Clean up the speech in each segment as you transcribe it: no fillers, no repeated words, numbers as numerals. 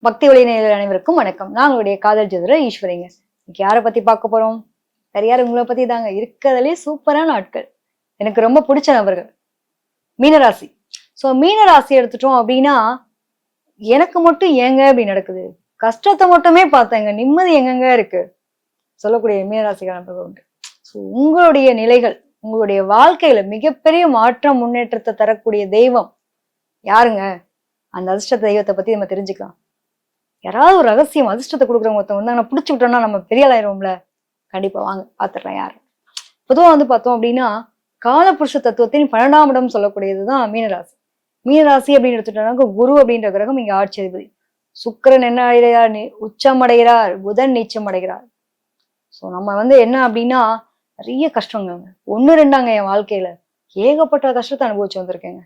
பக்தி ஒளி நேயர்கள் அனைவருக்கும் வணக்கம். நான் உங்களுடைய காதல் ஜோதிடர் ஈஸ்வரிங்க. இன்னைக்கு யாரை பத்தி பார்க்க போறோம்? வேற யார் உங்களை பத்தி தாங்க. இருக்கிறதுலே சூப்பரான ஆட்கள், எனக்கு ரொம்ப பிடிச்ச நபர்கள், மீனராசி. ஸோ மீனராசி எடுத்துட்டோம் அப்படின்னா, எனக்கு மட்டும் ஏங்க அப்படி நடக்குது, கஷ்டத்தை மட்டுமே பார்த்தேங்க, நிம்மதி எங்கெங்க இருக்கு சொல்லக்கூடிய மீனராசிக்கார நபர்கள் உண்டு. ஸோ உங்களுடைய நிலைகள், உங்களுடைய வாழ்க்கையில மிகப்பெரிய மாற்றம் முன்னேற்றத்தை தரக்கூடிய தெய்வம் யாருங்க? அந்த அதிர்ஷ்ட தெய்வத்தை பத்தி நம்ம தெரிஞ்சுக்கலாம். யாராவது ஒரு ரகசியம் அதிர்ஷ்டத்தை கொடுக்குறவங்க ஒருத்தவங்க வந்து நான் பிடிச்சி விட்டோம்னா நம்ம பெரிய ஆளாயிருவோம்ல. கண்டிப்பா வாங்க பாத்துடலாம் யாரு. பொதுவா வந்து பார்த்தோம் அப்படின்னா, காலபுருஷ தத்துவத்தின் 12ஆம் இடம் சொல்லக்கூடியதுதான் மீனராசி. மீனராசி அப்படின்னு எடுத்துட்டோம்னா குரு அப்படின்ற கிரகம் இங்க ஆட்சி அதிபதி. சுக்கிரன் என்ன அடைகிறார்? உச்சம் அடைகிறார். புதன் நீச்சம் அடைகிறார். ஸோ நம்ம வந்து என்ன அப்படின்னா, நிறைய கஷ்டங்க. ஒண்ணு ரெண்டாங்க என் வாழ்க்கையில ஏகப்பட்ட கஷ்டத்தை அனுபவிச்சு வந்திருக்கேங்க.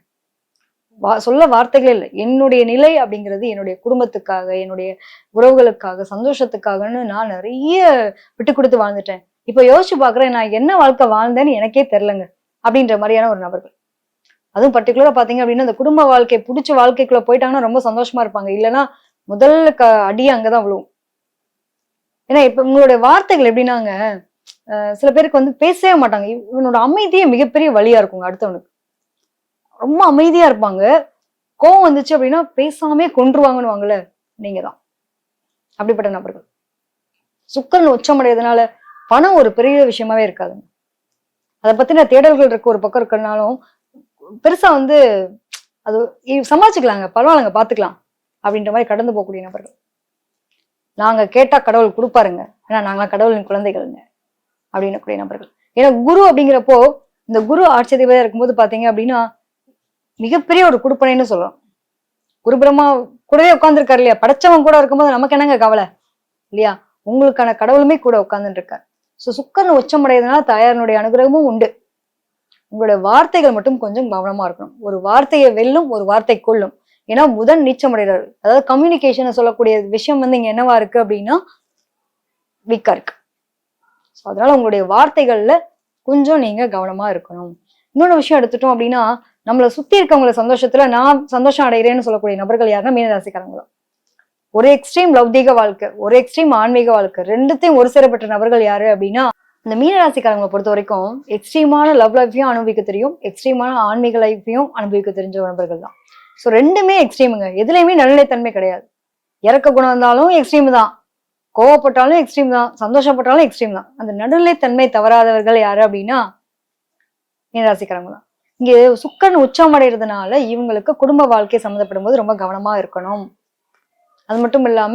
சொல்ல வார்த்தைகளே இல்லை. என்னுடைய நிலை அப்படிங்கிறது என்னுடைய குடும்பத்துக்காக, என்னுடைய உறவுகளுக்காக, சந்தோஷத்துக்காகன்னு நான் நிறைய விட்டு கொடுத்து வாழ்ந்துட்டேன். இப்ப யோசிச்சு பாக்குறேன், நான் என்ன வாழ்க்கை வாழ்ந்தேன்னு எனக்கே தெரிலங்க அப்படின்ற மாதிரியான ஒரு நபர்கள். அதுவும் பர்டிகுலரா பாத்தீங்க அப்படின்னா, இந்த குடும்ப வாழ்க்கை பிடிச்ச வாழ்க்கைக்குள்ள போயிட்டாங்கன்னா ரொம்ப சந்தோஷமா இருப்பாங்க. இல்லைன்னா முதல் அடி அங்கதான் விழுவும். ஏன்னா இப்ப உங்களுடைய வார்த்தைகள் எப்படின்னாங்க, சில பேருக்கு வந்து பேசவே மாட்டாங்க. இவனோட அமைதியே மிகப்பெரிய வழியா இருக்குங்க. அடுத்தவனுக்கு ரொம்ப அமைதியா இருப்பாங்க. கோவம் வந்துச்சு அப்படின்னா பேசாமே கொன்றுவாங்கன்னு நீங்க தான் அப்படிப்பட்ட நபர்கள். சுக்கரன் உச்சமடைறதுனால பணம் ஒரு பெரிய விஷயமாவே இருக்காதுங்க. அதை பத்தின தேடல்கள் இருக்க ஒரு பக்கம் இருக்கிறனாலும் பெருசா வந்து அது சமாளிச்சுக்கலாங்க, பரவாயில்லங்க, பாத்துக்கலாம் அப்படின்ற மாதிரி கடந்து போகக்கூடிய நபர்கள். நாங்க கேட்டா கடவுள் கொடுப்பாருங்க, ஏன்னா நாங்களாம் கடவுளின் குழந்தைகள்ங்க அப்படின்னு கூடிய நபர்கள். ஏன்னா குரு அப்படிங்கிறப்போ, இந்த குரு ஆட்சியதிபதியா இருக்கும்போது பாத்தீங்க அப்படின்னா மிகப்பெரிய ஒரு குடுப்பனைன்னு சொல்லலாம். குரு பிரம்மா கூடவே உட்காந்துருக்காரு இல்லையா? படைச்சவன் கூட இருக்கும்போது நமக்கு என்னங்க கவலை இல்லையா? உங்களுக்கான கடவுளுமே கூட உட்கார்ந்துட்டு இருக்காரு. ஸோ சுக்கரன் உச்சமடைறதுனால தாயாரனுடைய அனுகிரகமும் உண்டு. உங்களுடைய வார்த்தைகள் மட்டும் கொஞ்சம் கவனமா இருக்கணும். ஒரு வார்த்தையை வெல்லும், ஒரு வார்த்தை கொள்ளும். ஏன்னா புதன் நீச்சமடைறாரு. அதாவது கம்யூனிகேஷன் சொல்லக்கூடிய விஷயம் வந்து இங்க என்னவா இருக்கு அப்படின்னா வீக்கா இருக்கு. ஸோ அதனால உங்களுடைய வார்த்தைகள்ல கொஞ்சம் நீங்க கவனமா இருக்கணும். இன்னொன்னு விஷயம் எடுத்துட்டோம் அப்படின்னா, நம்மளை சுத்தி இருக்கவங்கள சந்தோஷத்துல நான் சந்தோஷம் அடைகிறேன்னு சொல்லக்கூடிய நபர்கள் யாருன்னா மீனராசிக்காரங்க தான். ஒரு எக்ஸ்ட்ரீம் லௌதீக வாழ்க்கை, ஒரு எக்ஸ்ட்ரீம் ஆன்மீக வாழ்க்கை, ரெண்டுத்தையும் ஒரு சேரப்பட்ட நபர்கள் யாரு அப்படின்னா இந்த மீனராசிக்காரங்களை பொறுத்த வரைக்கும் எக்ஸ்ட்ரீமான லவ் லைஃபையும் அனுபவிக்க தெரியும், எக்ஸ்ட்ரீமான ஆன்மீக லைஃபையும் அனுபவிக்க தெரிஞ்ச நபர்கள் தான். ஸோ ரெண்டுமே எக்ஸ்ட்ரீமுங்க. எதுலையுமே நடுநிலைத்தன்மை கிடையாது. இறக்க குணம் இருந்தாலும் எக்ஸ்ட்ரீம் தான், கோவப்பட்டாலும் எக்ஸ்ட்ரீம் தான், சந்தோஷப்பட்டாலும் எக்ஸ்ட்ரீம் தான். அந்த நடுநிலைத்தன்மை தவறாதவர்கள் யாரு அப்படின்னா மீனராசிக்காரங்க தான். இங்க சுக்கரன் உச்சம் அடைறதுனால இவங்களுக்கு குடும்ப வாழ்க்கை சம்மந்தப்படும் போது ரொம்ப கவனமா இருக்கணும். அது மட்டும் இல்லாம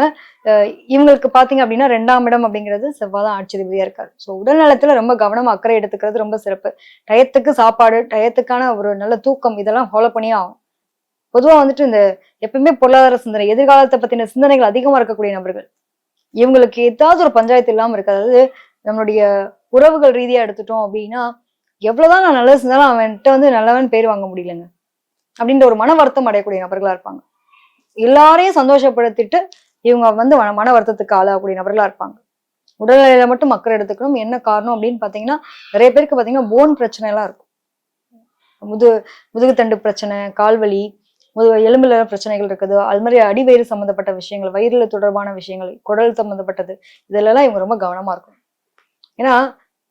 இவங்களுக்கு பாத்தீங்க அப்படின்னா 2ஆம் இடம் அப்படிங்கிறது செவ்வாதான் ஆட்சிதிபதியா இருக்காரு. ஸோ உடல் நலத்துல ரொம்ப கவனம் அக்கறை எடுத்துக்கிறது ரொம்ப சிறப்பு. டயத்துக்கு சாப்பாடு, டயத்துக்கான ஒரு நல்ல தூக்கம், இதெல்லாம் ஃபாலோ பண்ணியே ஆகும். பொதுவா வந்துட்டு இந்த எப்பவுமே பொருளாதார சிந்தனை, எதிர்காலத்தை பத்தின சிந்தனைகள் அதிகமா இருக்கக்கூடிய நபர்கள். இவங்களுக்கு ஏதாவது ஒரு பஞ்சாயத்து இல்லாம இருக்கு. அதாவது நம்மளுடைய உறவுகள் ரீதியா எடுத்துட்டோம் அப்படின்னா, எவ்வளவுதான் நான் நல்லது செஞ்சாலும் அவன்கிட்ட வந்து நல்லவன் பேர் வாங்க முடியலங்க அப்படின்ற ஒரு மன வருத்தம் அடையக்கூடிய நபர்களா இருப்பாங்க. எல்லாரையும் சந்தோஷப்படுத்திட்டு இவங்க வந்து மன வருத்தத்துக்கு ஆளாகக்கூடிய நபர்களா இருப்பாங்க. உடல்நிலையில மட்டும் அக்கறை எடுத்துக்கணும். என்ன காரணம் அப்படின்னு பாத்தீங்கன்னா, நிறைய பேருக்கு பாத்தீங்கன்னா போன் பிரச்சனை எல்லாம் இருக்கும். முதுகுத்தண்டு பிரச்சனை, கால்வலி, எலும்புல பிரச்சனைகள் இருக்குது. அது மாதிரி அடிவயிறு சம்பந்தப்பட்ட விஷயங்கள், வயிறுல தொடர்பான விஷயங்கள், குடல் சம்பந்தப்பட்டது, இதெல்லாம் இவங்க ரொம்ப கவனமா இருக்கும். ஏன்னா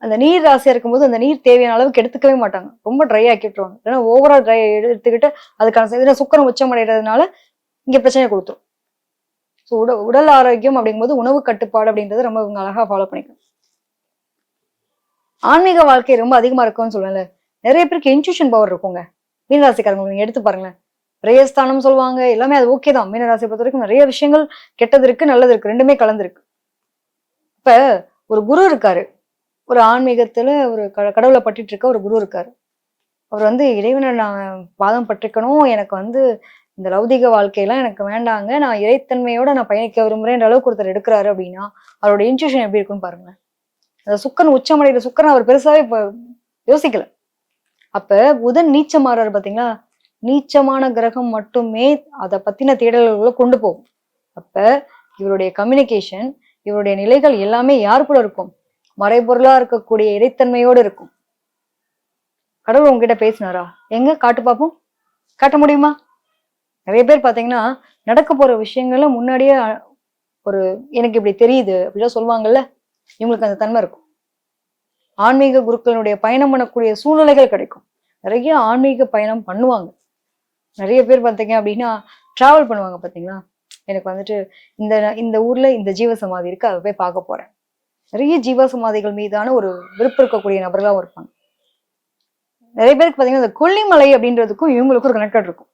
அந்த நீர் ராசியா இருக்கும்போது அந்த நீர் தேவையான அளவுக்கு எடுத்துக்கவே மாட்டாங்க. ரொம்ப ட்ரை ஆக்கி விட்டுருவாங்க. ஏன்னா ஓவரா ட்ரை எடுத்துக்கிட்டு அதுக்கான சுக்கரம் உச்சம் அடைகிறதுனால இங்க பிரச்சனை கொடுத்துரும். ஸோ உடல் ஆரோக்கியம் அப்படிங்கும்போது உணவு கட்டுப்பாடு அப்படின்றது ரொம்ப இவங்க அழகா ஃபாலோ பண்ணிக்கணும். ஆன்மீக வாழ்க்கை ரொம்ப அதிகமா இருக்கும்னு சொல்லல. நிறைய பேருக்கு இன்ட்யூஷன் பவர் இருக்குங்க. மீனராசிக்காரங்க நீங்க எடுத்து பாருங்களேன். பிரயஸ்தானம் சொல்லுவாங்க, எல்லாமே அது ஓகே தான். மீனராசியை பொறுத்த வரைக்கும் நிறைய விஷயங்கள் கெட்டது இருக்கு, நல்லது இருக்கு, ரெண்டுமே கலந்துருக்கு. இப்ப ஒரு குரு இருக்காரு, ஒரு ஆன்மீகத்துல ஒரு கடவுளை பற்றிட்டு இருக்க ஒரு குரு இருக்காரு. அவர் வந்து இறைவனை நான் பாதம் பற்றிக்கணும், எனக்கு வந்து இந்த லௌதிக வாழ்க்கையெல்லாம் எனக்கு வேண்டாங்க, நான் இறைத்தன்மையோட நான் பயணிக்க விரும்புறேன்ற அளவுக்கு ஒருத்தர் எடுக்கிறாரு அப்படின்னா அவரோட இன்ட்யூஷன் எப்படி இருக்குன்னு பாருங்க. அந்த சுக்கரன் உச்சமடைகிற சுக்கரன் அவர் பெருசாவே இப்ப யோசிக்கல. அப்ப புதன் நீச்சம் மாறாரு பாத்தீங்களா? நீச்சமான கிரகம் மட்டுமே அதை பத்தின தேடல்களை கொண்டு போகும். அப்ப இவருடைய கம்யூனிகேஷன், இவருடைய நிலைகள் எல்லாமே யார் கூட இருக்கும்? மறைபொருளா இருக்கக்கூடிய இறைத்தன்மையோடு இருக்கும். கடவுள் உங்ககிட்ட பேசினாரா? எங்க காட்டு பார்ப்போம், காட்ட முடியுமா? நிறைய பேர் பாத்தீங்கன்னா நடக்க போற விஷயங்கள்ல முன்னாடியே ஒரு எனக்கு இப்படி தெரியுது அப்படிலாம் சொல்லுவாங்கல்ல, இவங்களுக்கு அந்த தன்மை இருக்கும். ஆன்மீக குருக்களுடைய பயணம் பண்ணக்கூடிய சூழ்நிலைகள் கிடைக்கும். நிறைய ஆன்மீக பயணம் பண்ணுவாங்க. நிறைய பேர் பார்த்தீங்க அப்படின்னா டிராவல் பண்ணுவாங்க பார்த்தீங்களா? எனக்கு வந்துட்டு இந்த இந்த ஊர்ல இந்த ஜீவ சமாதி இருக்கு, அதை போய் பார்க்க போறேன். நிறைய ஜீவ சமாதிகள் மீதான ஒரு விருப்பம் இருக்கக்கூடிய நபர்களாகவும் இருப்பாங்க. நிறைய பேருக்கு பார்த்தீங்கன்னா இந்த கொல்லிமலை அப்படின்றதுக்கும் இவங்களுக்கும் ஒரு கனெக்டட் இருக்கும்.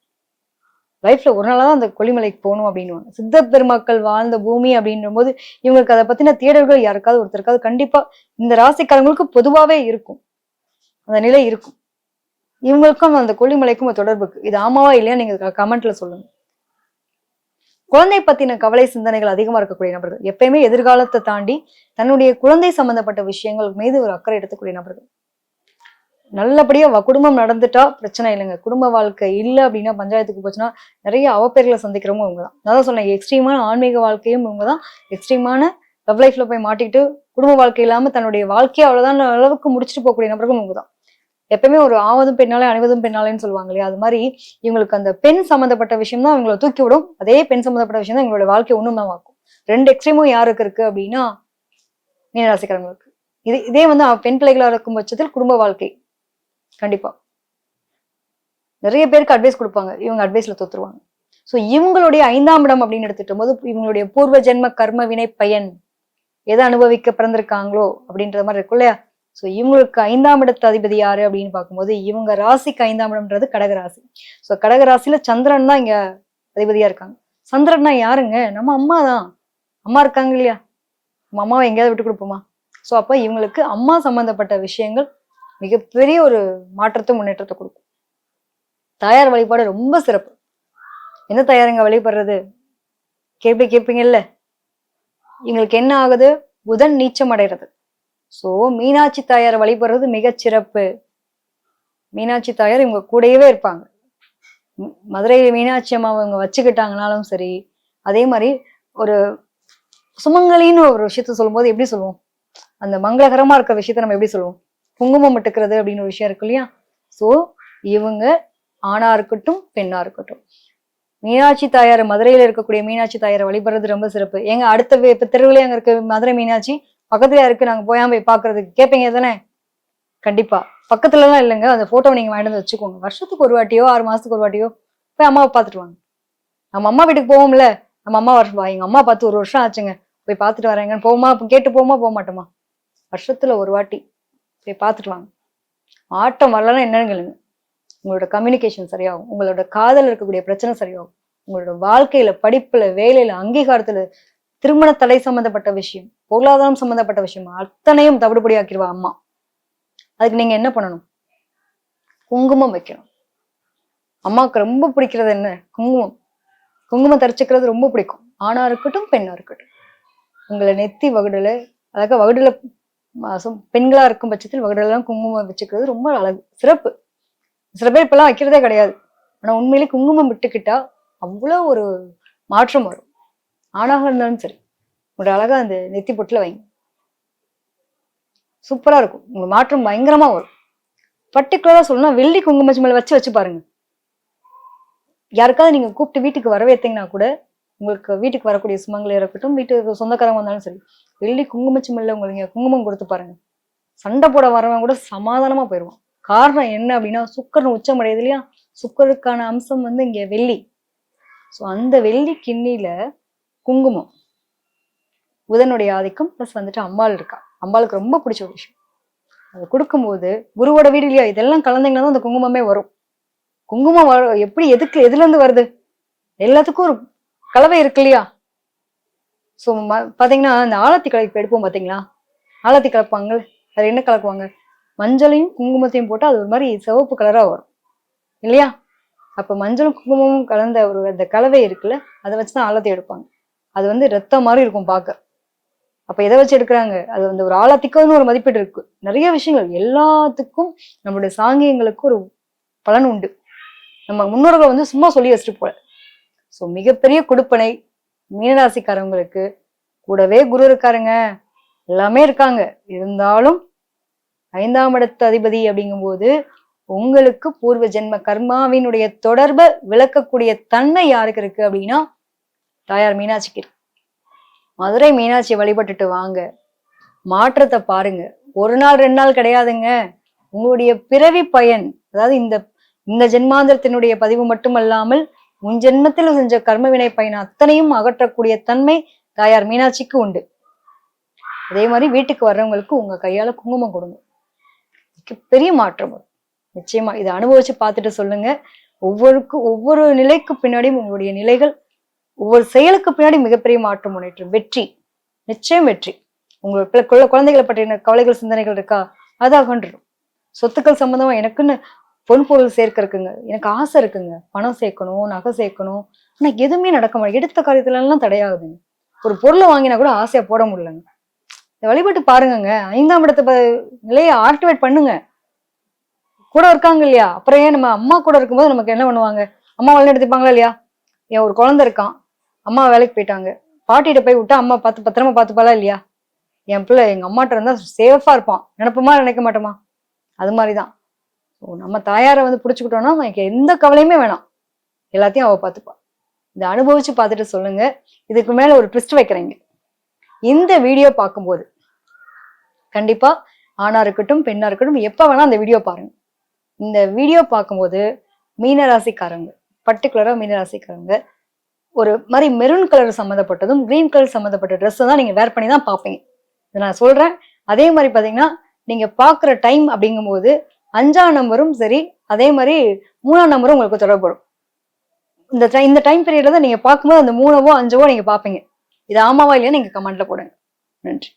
லைஃப்ல ஒரு நாளா தான் அந்த கொல்லிமலைக்கு போகணும் அப்படின்னு சித்த பெருமக்கள் வாழ்ந்த பூமி அப்படின்ற போது இவங்களுக்கு அதை பத்தின தேடல்கள் யாருக்காவது ஒருத்தருக்காவது கண்டிப்பா இந்த ராசிக்காரங்களுக்கு பொதுவாவே இருக்கும். அந்த நிலை இருக்கும். இவங்களுக்கும் அந்த கொல்லிமலைக்கும் ஒரு தொடர்பு இருக்கு. இது ஆமாவா இல்லையா நீங்க கமெண்ட்ல சொல்லுங்க. குழந்தை பத்தின கவலை சிந்தனைகள் அதிகமா இருக்கக்கூடிய நபர்கள், எப்பயுமே எதிர்காலத்தை தாண்டி தன்னுடைய குழந்தை சம்பந்தப்பட்ட விஷயங்கள் மீது ஒரு அக்கறை எடுத்துக்கூடிய நபர்கள். நல்லபடியா குடும்பம் நடந்துட்டா பிரச்சனை இல்லைங்க. குடும்ப வாழ்க்கை இல்லை அப்படின்னா பஞ்சாயத்துக்கு போச்சுன்னா நிறைய அவப்பெயர்களை சந்திக்கிறவங்க இவங்க தான். அதான் சொன்னேன், எக்ஸ்ட்ரீமான ஆன்மீக வாழ்க்கையும் இவங்க தான். எக்ஸ்ட்ரீமான லவ் லைஃப்ல போய் மாட்டிக்கிட்டு குடும்ப வாழ்க்கை இல்லாம தன்னுடைய வாழ்க்கையை அவ்வளவுதான் அளவுக்கு முடிச்சுட்டு போகக்கூடிய நபர்களும் இவங்க தான். எப்பயுமே ஒரு ஆவதும் பெண்ணாலே அணிவதும் பெண்ணாலேன்னு சொல்லுவாங்க இல்லையா, அது மாதிரி இவங்களுக்கு அந்த பெண் சம்மந்தப்பட்ட விஷயம் தான் இவங்களை தூக்கி விடும். அதே பெண் சம்மந்தப்பட்ட விஷயம் தான் இவங்களோட வாழ்க்கை ஒண்ணும் தான் ஆக்கும். ரெண்டு எக்ஸ்ட்ரீமும் யாருக்கு இருக்கு அப்படின்னா மீனராசிக்காரங்களுக்கு. இதே வந்து பெண் பிள்ளைகளா இருக்கும் பட்சத்தில் குடும்ப வாழ்க்கை கண்டிப்பா நிறைய பேருக்கு அட்வைஸ் கொடுப்பாங்க, இவங்க அட்வைஸ்ல தோத்துருவாங்க. ஸோ இவங்களுடைய 5ஆம் இடம் அப்படின்னு எடுத்துட்டும் போது இவங்களுடைய பூர்வ ஜென்ம கர்ம வினை பயன் எதை அனுபவிக்க பிறந்திருக்காங்களோ அப்படின்ற மாதிரி இருக்கும் இல்லையா. ஸோ இவங்களுக்கு 5ஆம் இடத்து அதிபதி யாரு அப்படின்னு பார்க்கும்போது இவங்க ராசிக்கு 5ஆம் இடம்ன்றது கடகராசி. ஸோ கடகராசியில சந்திரன் தான் இங்க அதிபதியா இருக்காங்க. சந்திரன்னா யாருங்க? நம்ம அம்மா தான். அம்மா இருக்காங்க இல்லையா, நம்ம அம்மாவை எங்கேயாவது விட்டு கொடுப்போமா? ஸோ அப்ப இவங்களுக்கு அம்மா சம்பந்தப்பட்ட விஷயங்கள் மிகப்பெரிய ஒரு மாற்றத்தை முன்னேற்றத்தை கொடுக்கும். தாயார் வழிபாடு ரொம்ப சிறப்பு. என்ன தாயாருங்க வழிபடுறது கேட்பீங்கல்ல. இவங்களுக்கு என்ன ஆகுது? புதன் நீச்சம் அடைகிறது. சோ மீனாட்சி தாயார் வழிபடுறது மிகச் சிறப்பு. மீனாட்சி தாயார் இவங்க கூடவே இருப்பாங்க. மதுரை மீனாட்சி அம்மாவை இவங்க வச்சுக்கிட்டாங்கனாலும் சரி, அதே மாதிரி ஒரு சுமங்கலின்னு ஒரு விஷயத்த சொல்லும்போது எப்படி சொல்லுவோம், அந்த மங்களகரமா இருக்கிற விஷயத்த நம்ம எப்படி சொல்லுவோம், குங்குமம் இட்டுக்கிறது அப்படின்னு ஒரு விஷயம் இருக்கு இல்லையா. சோ இவங்க ஆணா இருக்கட்டும் பெண்ணா இருக்கட்டும், மீனாட்சி தாயார் மதுரையில இருக்கக்கூடிய மீனாட்சி தாயாரை வழிபடுறது ரொம்ப சிறப்பு. எங்க அடுத்த இப்ப தெருவிலே அங்க இருக்க மதுரை மீனாட்சி பக்கத்துல இருக்கு, நாங்க போயாம போய் பாக்குறதுக்கு கேட்பீங்க தானே? கண்டிப்பா. பக்கத்துல எல்லாம் இல்லைங்க, அந்த போட்டோ நீங்க வாங்கிட்டு வந்து வச்சுக்கோங்க. வருஷத்துக்கு ஒரு வாட்டியோ 6 மாசத்துக்கு ஒரு வாட்டியோ போய் அம்மாவை பார்த்துட்டு வாங்க. நம்ம அம்மா வீட்டுக்கு போவோம்ல, நம்ம அம்மா வருஷம் எங்க அம்மா பார்த்து 1 வருஷம் ஆச்சுங்க, போய் பார்த்துட்டு வரேங்க போமா கேட்டு போமா போக மாட்டோமா? வருஷத்துல ஒரு வாட்டி போய் பார்த்துட்டு வாங்க. ஆட்டம் வரலன்னா என்னன்னு கேளுங்க, உங்களோட கம்யூனிகேஷன் சரியாகும், உங்களோட காதல் இருக்கக்கூடிய பிரச்சனை சரியாகும், உங்களோட வாழ்க்கையில படிப்புல வேலையில அங்கீகாரத்துல திருமண தடை சம்பந்தப்பட்ட விஷயம் பொருளாதாரம் சம்பந்தப்பட்ட விஷயம் அத்தனையும் தவிடுபடி ஆக்கிடுவா அம்மா. அதுக்கு நீங்க என்ன பண்ணணும்? குங்குமம் வைக்கணும். அம்மாவுக்கு ரொம்ப பிடிக்கிறது என்ன? குங்குமம். குங்குமம் தரிச்சுக்கிறது ரொம்ப பிடிக்கும். ஆணா இருக்கட்டும் பெண்ணா இருக்கட்டும். உங்களை நெத்தி வகுடுல அழகா வகுடுல பெண்களா இருக்கும் பட்சத்தில் வகுடுலாம் குங்குமம் வச்சுக்கிறது ரொம்ப அழகு சிறப்பு. சில பேர் இப்பெல்லாம் வைக்கிறதே கிடையாது. ஆனா உண்மையிலேயே குங்குமம் விட்டுக்கிட்டா அவ்வளவு ஒரு மாற்றம் வரும். ஆணாக இருந்தாலும் சரி, ஒரு அழகா அந்த நெத்தி பொட்டுல வைங்க, சூப்பரா இருக்கும். உங்க மாற்றம் பயங்கரமா வரும். பர்டிகுலரா சொல்லணும்னா வெள்ளி குங்குமச்சி மேல வச்சு பாருங்க. யாருக்காவது நீங்க கூப்பிட்டு வீட்டுக்கு வரவேத்தீங்கன்னா கூட, உங்களுக்கு வீட்டுக்கு வரக்கூடிய சுமங்கலியா இருக்கட்டும், வீட்டுக்கு சொந்தக்காரங்க வந்தாலும் சரி, வெள்ளி குங்குமச்சி மேல உங்களுக்கு குங்குமம் கொடுத்து பாருங்க. சண்டை போட வரவன் கூட சமாதானமா போயிடுவான். காரணம் என்ன அப்படின்னா சுக்கரன் உச்சம் அடையுது இல்லையா, சுக்கருக்கான அம்சம் வந்து இங்க வெள்ளி. ஸோ அந்த வெள்ளி கிண்ணில குங்குமம், புதனுடைய ஆதிக்கம் பிளஸ் வந்துட்டு அம்பாள் இருக்கா, அம்பாளுக்கு ரொம்ப பிடிச்ச ஒரு விஷயம். அதை கொடுக்கும்போது குருவோட வீடு இல்லையா, இதெல்லாம் கலந்தீங்கன்னா தான் அந்த குங்குமமே வரும். குங்குமம் எப்படி எதுல இருந்து வருது? எல்லாத்துக்கும் ஒரு கலவை இருக்கு இல்லையா. ஸோ பாத்தீங்கன்னா இந்த ஆலத்தி கலப்பு எடுப்போம் பாத்தீங்களா, ஆலத்தி கலப்பாங்க, அது என்ன கலக்குவாங்க? மஞ்சளையும் குங்குமத்தையும் போட்டு அது ஒரு மாதிரி சிவப்பு கலரா வரும் இல்லையா. அப்ப மஞ்சளும் குங்குமமும் கலந்த ஒரு அந்த கலவை இருக்குல்ல, அதை வச்சுதான் ஆலத்தி எடுப்பாங்க. அது வந்து ரத்தம் மாதிரி இருக்கும் பார்க்க. அப்ப எதை வச்சு எடுக்கிறாங்க? அது வந்து ஒரு ஆலத்திக்குன்னு ஒரு மதிப்பீடு இருக்கு. நிறைய விஷயங்கள், எல்லாத்துக்கும் நம்மளுடைய சாங்கியங்களுக்கு ஒரு பலன் உண்டு. நம்ம முன்னோர்கள் வந்து சும்மா சொல்லி வச்சுட்டு போல. ஸோ மிகப்பெரிய கொடுப்பனை மீனராசிக்காரவங்களுக்கு. கூடவே குரு இருக்காருங்க, எல்லாமே இருக்காங்க. இருந்தாலும் 5ஆம் இடத்து அதிபதி அப்படிங்கும்போது உங்களுக்கு பூர்வ ஜென்ம கர்மாவினுடைய தொடர்பை விளக்கக்கூடிய தன்மை யாருக்கு இருக்கு அப்படின்னா தாயார் மீனாட்சிக்கு இருக்கு. மதுரை மீனாட்சியை வழிபட்டுட்டு வாங்க, மாற்றத்தை பாருங்க. ஒரு நாள் 2 நாள் கிடையாதுங்க. உங்களுடைய பிறவி பயன், அதாவது இந்த இந்த ஜென்மாந்திரத்தினுடைய பதிவு மட்டுமல்லாமல் முன் ஜென்மத்தில் செஞ்ச கர்மவினை பயன் அத்தனையும் அகற்றக்கூடிய தன்மை தாயார் மீனாட்சிக்கு உண்டு. அதே மாதிரி வீட்டுக்கு வர்றவங்களுக்கு உங்க கையால குங்குமம் கொடுங்க, பெரிய மாற்றம் வரும். நிச்சயமா இதை அனுபவிச்சு பார்த்துட்டு சொல்லுங்க. ஒவ்வொரு நிலைக்கு பின்னாடியும் உங்களுடைய நிலைகள், ஒவ்வொரு செயலுக்கு பின்னாடி மிகப்பெரிய மாற்றம், முன்னேற்றம், வெற்றி, நிச்சயம் வெற்றி. உங்களுக்குள்ள குழந்தைகளை பற்றின கவலைகள் சிந்தனைகள் இருக்கா, அது அகன்றுடும். சொத்துக்கள் சம்பந்தமா எனக்குன்னு பொன் பொருள் சேர்க்க இருக்குங்க, எனக்கு ஆசை இருக்குங்க, பணம் சேர்க்கணும், நகை சேர்க்கணும், ஆனா எதுவுமே நடக்க மாட்டேன். எடுத்த காரியத்துல எல்லாம் தடையாகுதுங்க. ஒரு பொருளை வாங்கினா கூட ஆசையா போட முடியலங்க. இந்த வழிபட்டு பாருங்க. 5ஆம் இடத்து நிலையை ஆக்டிவேட் பண்ணுங்க. கூட இருக்காங்க இல்லையா, அப்புறம் ஏன் நம்ம அம்மா கூட இருக்கும்போது நமக்கு என்ன பண்ணுவாங்க, அம்மா வழி எடுத்துப்பாங்களா இல்லையா? என் ஒரு குழந்தை இருக்கான், அம்மா வேலைக்கு போயிட்டாங்க, பாட்டிகிட்ட போய் விட்டா அம்மா பத்திரமா பார்த்துப்பாளா இல்லையா? என் பிள்ளை எங்க அம்மாட்ட இருந்தா சேஃபா இருப்பான், நினைப்போமா நினைக்க மாட்டோமா? அது மாதிரிதான் நம்ம தாயாரை பிடிச்சுக்கிட்டோம்னா எனக்கு எந்த கவலையுமே வேணாம், எல்லாத்தையும் அவ பார்த்துப்பா. இதை அனுபவிச்சு பார்த்துட்டு சொல்லுங்க. இதுக்கு மேல ஒரு ட்விஸ்ட் வைக்கிறேங்க. இந்த வீடியோ பார்க்கும்போது கண்டிப்பா ஆணா இருக்கட்டும் பெண்ணா இருக்கட்டும் எப்ப வேணா அந்த வீடியோ பாருங்க. இந்த வீடியோ பார்க்கும்போது மீனராசிக்காரங்க, பர்டிகுலரா மீனராசிக்காரங்க ஒரு மாதிரி மெரூன் கலர் சம்மந்தப்பட்டதும் கிரீன் கலர் சம்மந்தப்பட்ட ட்ரெஸ் தான் நீங்க வேர் பண்ணி தான் பார்ப்பீங்க. இதை நான் சொல்றேன். அதே மாதிரி பாத்தீங்கன்னா நீங்க பாக்குற டைம் அப்படிங்கும்போது 5ஆம் நம்பரும் சரி, அதே மாதிரி 3ஆம் நம்பரும் உங்களுக்கு தொடர்படும். இந்த டைம் பீரியட்ல தான் நீங்க பார்க்கும்போது அந்த 3வோ 5வோ நீங்க பார்ப்பீங்க. இது ஆமாவா இல்லையா நீங்க கமெண்ட்ல போடுங்க. நன்றி.